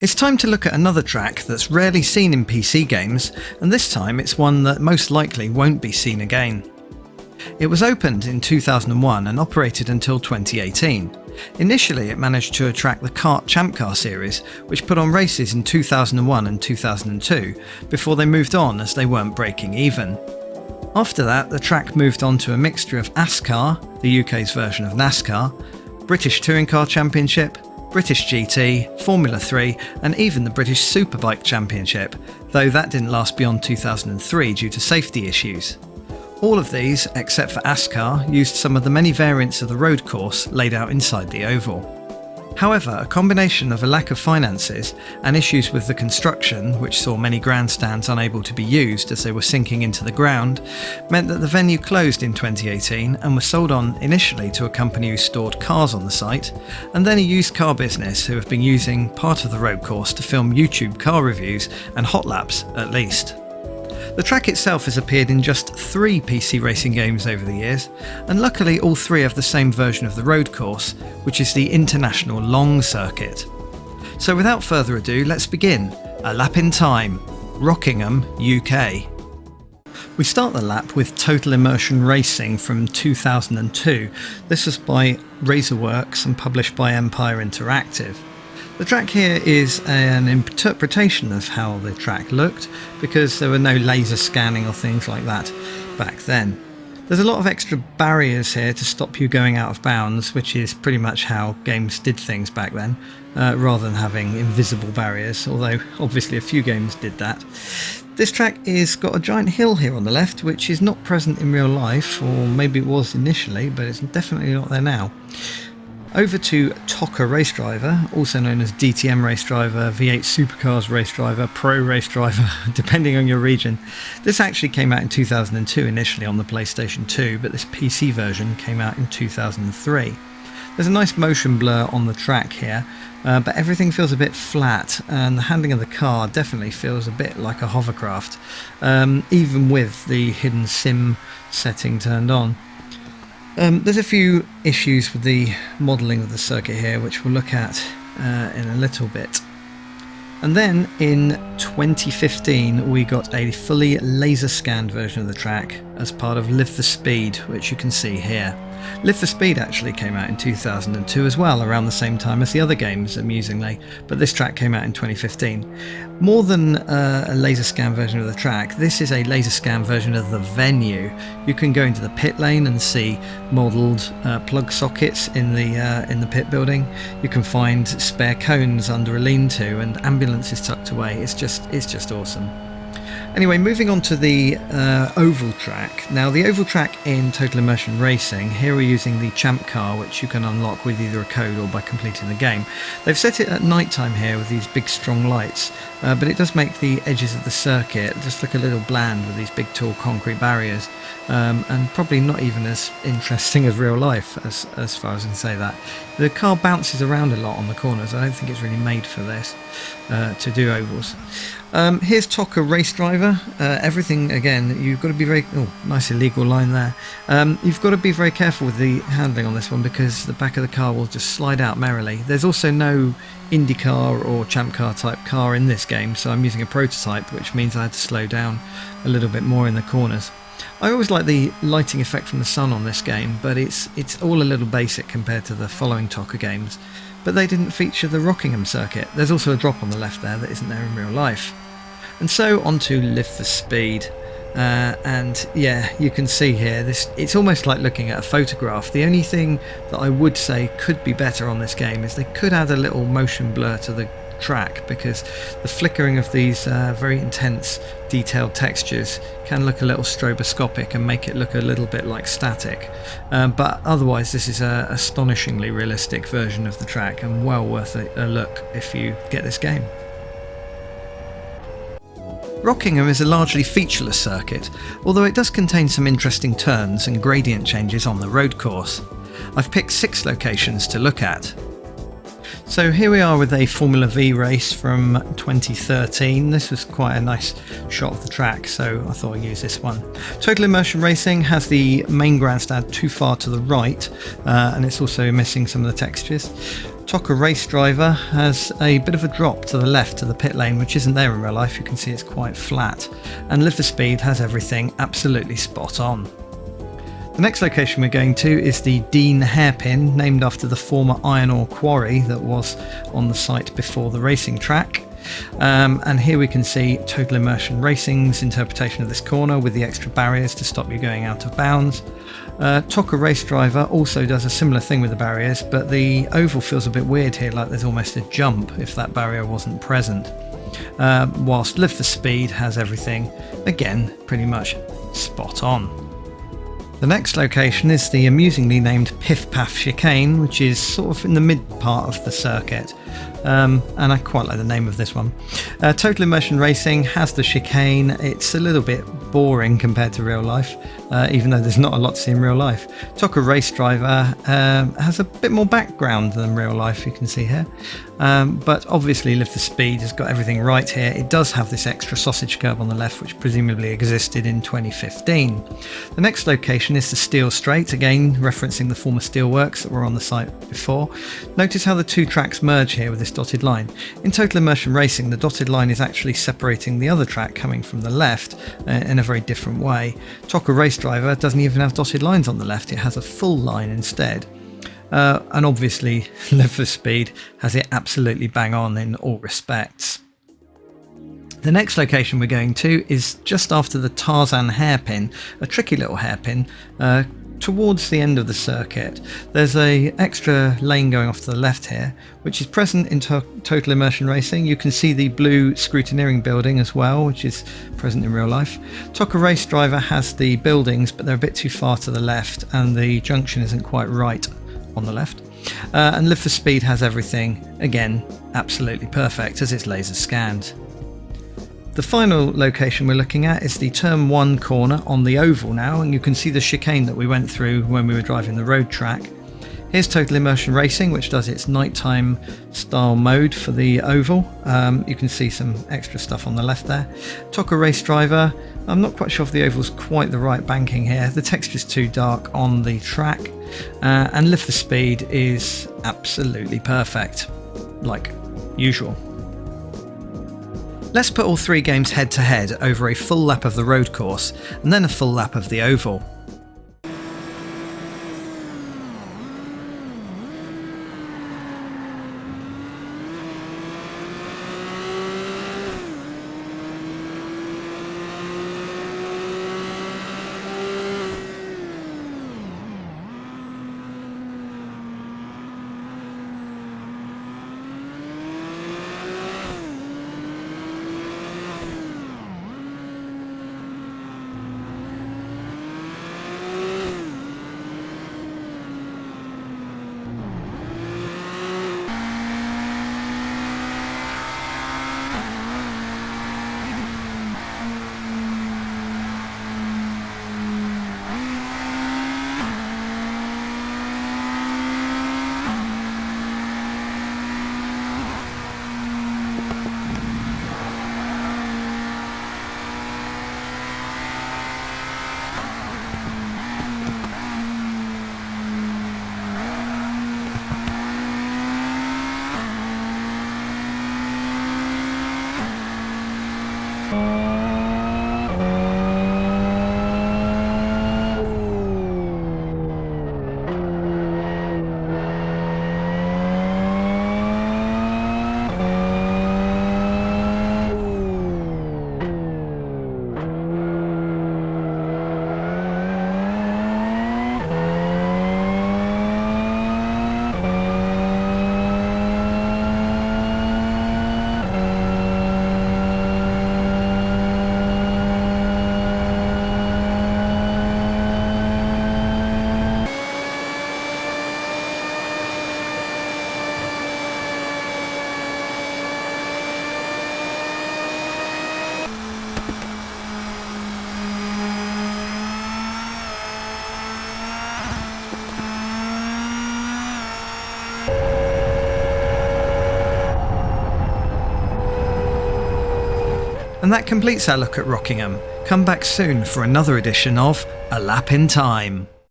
It's time to look at another track that's rarely seen in PC games, and this time it's one that most likely won't be seen again. It was opened in 2001 and operated until 2018. Initially it managed to attract the Kart Champ Car series, which put on races in 2001 and 2002, before they moved on as they weren't breaking even. After that, the track moved on to a mixture of ASCAR, the UK's version of NASCAR, British Touring Car Championship, British GT, Formula 3 and even the British Superbike Championship, though that didn't last beyond 2003 due to safety issues. All of these, except for ASCAR, used some of the many variants of the road course laid out inside the oval. However, a combination of a lack of finances and issues with the construction, which saw many grandstands unable to be used as they were sinking into the ground, meant that the venue closed in 2018 and was sold on initially to a company who stored cars on the site, and then a used car business who have been using part of the road course to film YouTube car reviews and hot laps at least. The track itself has appeared in just 3 PC racing games over the years, and luckily all 3 have the same version of the road course, which is the International Long Circuit. So without further ado, let's begin. A lap in time, Rockingham, UK. We start the lap with Total Immersion Racing from 2002. This was by Razorworks and published by Empire Interactive. The track here is an interpretation of how the track looked, because there were no laser scanning or things like that back then. There's a lot of extra barriers here to stop you going out of bounds, which is pretty much how games did things back then, rather than having invisible barriers, although obviously a few games did that. This track is got a giant hill here on the left, which is not present in real life, or maybe it was initially, but it's definitely not there now. Over to TOCA Race Driver, also known as DTM Race Driver, V8 Supercars Race Driver, Pro Race Driver, depending on your region. This actually came out in 2002 initially on the PlayStation 2, but this PC version came out in 2003. There's a nice motion blur on the track here, but everything feels a bit flat, and the handling of the car definitely feels a bit like a hovercraft, even with the hidden sim setting turned on. There's a few issues with the modelling of the circuit here, which we'll look at in a little bit. And then in 2015 we got a fully laser scanned version of the track as part of Live for Speed, which you can see here. Live for Speed actually came out in 2002 as well, around the same time as the other games, amusingly, but this track came out in 2015. More than a laser scan version of the track, this is a laser scan version of the venue. You can go into the pit lane and see modelled plug sockets in the pit building. You can find spare cones under a lean-to and ambulances tucked away. It's just awesome. Anyway, moving on to the oval track. Now, the oval track in Total Immersion Racing, here we're using the Champ Car, which you can unlock with either a code or by completing the game. They've set it at night time here with these big strong lights, but it does make the edges of the circuit just look a little bland with these big tall concrete barriers, and probably not even as interesting as real life, as far as I can say that. The car bounces around a lot on the corners. I don't think it's really made for this, to do ovals. Here's TOCA Race Driver. Everything, again, you've got to be very... Oh, nice illegal line there. You've got to be very careful with the handling on this one, because the back of the car will just slide out merrily. There's also no IndyCar or Champ Car type car in this game, so I'm using a prototype, which means I had to slow down a little bit more in the corners. I always like the lighting effect from the sun on this game, but it's all a little basic compared to the following TOCA games. But they didn't feature the Rockingham circuit. There's also a drop on the left there that isn't there in real life. And so on to Live for Speed. And yeah, you can see here, it's almost like looking at a photograph. The only thing that I would say could be better on this game is they could add a little motion blur to the track, because the flickering of these very intense detailed textures can look a little stroboscopic and make it look a little bit like static, but otherwise this is an astonishingly realistic version of the track and well worth a look if you get this game. Rockingham is a largely featureless circuit, although it does contain some interesting turns and gradient changes on the road course. I've picked 6 locations to look at. So here we are with a Formula Vee race from 2013. This was quite a nice shot of the track, so I thought I'd use this one. Total Immersion Racing has the main grandstand too far to the right, and it's also missing some of the textures. Tocker Race Driver has a bit of a drop to the left to the pit lane, which isn't there in real life. You can see it's quite flat. And Live for Speed has everything absolutely spot on. The next location we're going to is the Deene hairpin, named after the former iron ore quarry that was on the site before the racing track. And here we can see Total Immersion Racing's interpretation of this corner with the extra barriers to stop you going out of bounds. Tocker Race Driver also does a similar thing with the barriers, but the oval feels a bit weird here, like there's almost a jump if that barrier wasn't present. Whilst Live for Speed has everything, again, pretty much spot on. The next location is the amusingly named Pif Paf chicane, which is sort of in the mid part of the circuit. And I quite like the name of this one. Total Immersion Racing has the chicane. It's a little bit boring compared to real life, even though there's not a lot to see in real life. Tocker Race Driver has a bit more background than real life, you can see here. But obviously Live for Speed has got everything right here. It does have this extra sausage curb on the left, which presumably existed in 2015. The next location is the Steel Straight, again referencing the former steelworks that were on the site before. Notice how the two tracks merge here with this dotted line. In Total Immersion Racing, the dotted line is actually separating the other track coming from the left in a very different way. Tocker Race Driver doesn't even have dotted lines on the left, it has a full line instead. And obviously Live for Speed has it absolutely bang on in all respects. The next location we're going to is just after the Tarzan hairpin, a tricky little hairpin towards the end of the circuit. There's an extra lane going off to the left here, which is present in Total Immersion Racing. You can see the blue scrutineering building as well, which is present in real life. Tocker Race Driver has the buildings, but they're a bit too far to the left and the junction isn't quite right on the left. And Live for Speed has everything, again, absolutely perfect as it's laser scanned. The final location we're looking at is the Turn 1 corner on the oval now, and you can see the chicane that we went through when we were driving the road track. Here's Total Immersion Racing, which does its nighttime style mode for the oval. You can see some extra stuff on the left there. Tocker Race Driver, I'm not quite sure if the oval's quite the right banking here. The texture's too dark on the track. And Live for Speed is absolutely perfect, like usual. Let's put all three games head to head over a full lap of the road course and then a full lap of the oval. And that completes our look at Rockingham. Come back soon for another edition of A Lap in Time.